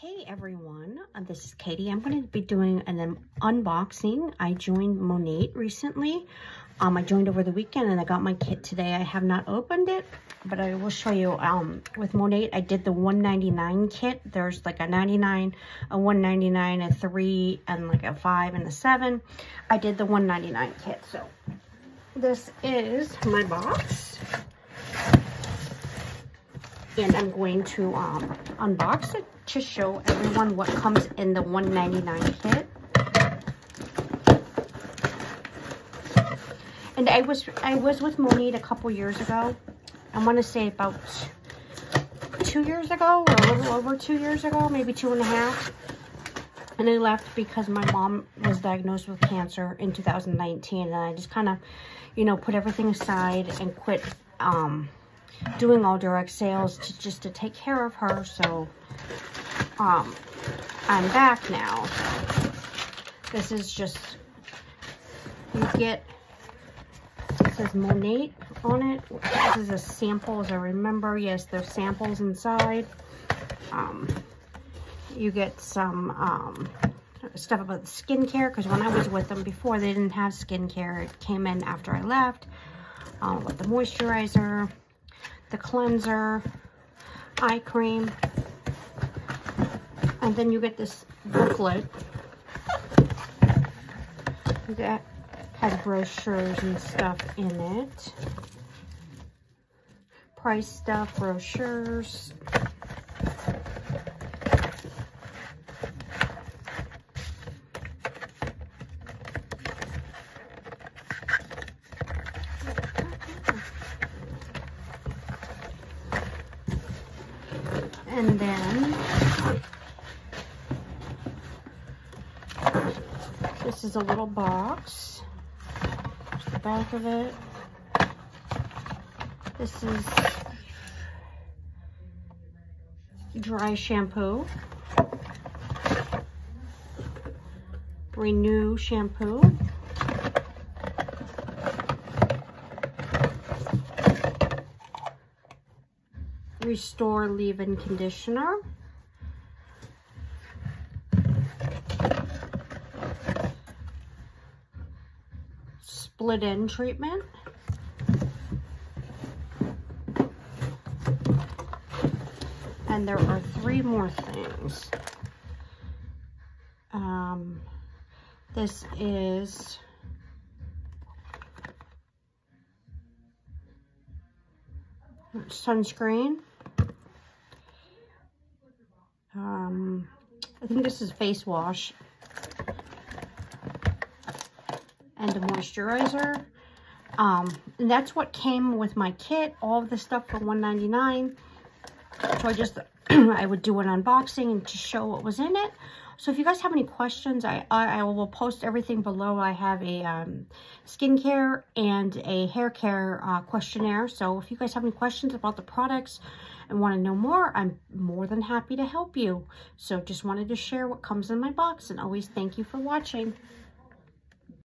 Hey everyone, this is Katie. I'm going to be doing an unboxing. I joined Monat recently. I joined over the weekend and I got my kit today. I have not opened it, but I will show you. With Monat, I did the $1.99 kit. There's like a 99, a $1.99, a 3, and like a 5 and a 7. I did the $1.99 kit. So this is my box. And I'm going to unbox it to show everyone what comes in the $1.99 kit. And I was with Monat a couple years ago. I want to say about 2 years ago, or a little over 2 years ago, maybe 2.5. And I left because my mom was diagnosed with cancer in 2019, and I just kind of, put everything aside and quit doing all direct sales to take care of her. So I'm back now. This is just, you get, it says Monat on it. This is a sample, as I remember. Yes, there's samples inside. You get some stuff about the skincare, because when I was with them before, they didn't have skincare. It came in after I left. With the moisturizer, the cleanser, eye cream, and then you get this booklet that has brochures and stuff in it. Price stuff, brochures. And then this is a little box. There's the back of it. This is dry shampoo. Renew shampoo. Restore leave-in conditioner. Split-in treatment. And there are 3 more things. This is sunscreen. I think this is face wash and a moisturizer. And that's what came with my kit, all of the stuff for $1.99. So I would do an unboxing and to show what was in it. So if you guys have any questions, I will post everything below. I have a skincare and a hair care questionnaire. So if you guys have any questions about the products and want to know more, I'm more than happy to help you. So just wanted to share what comes in my box, and always thank you for watching.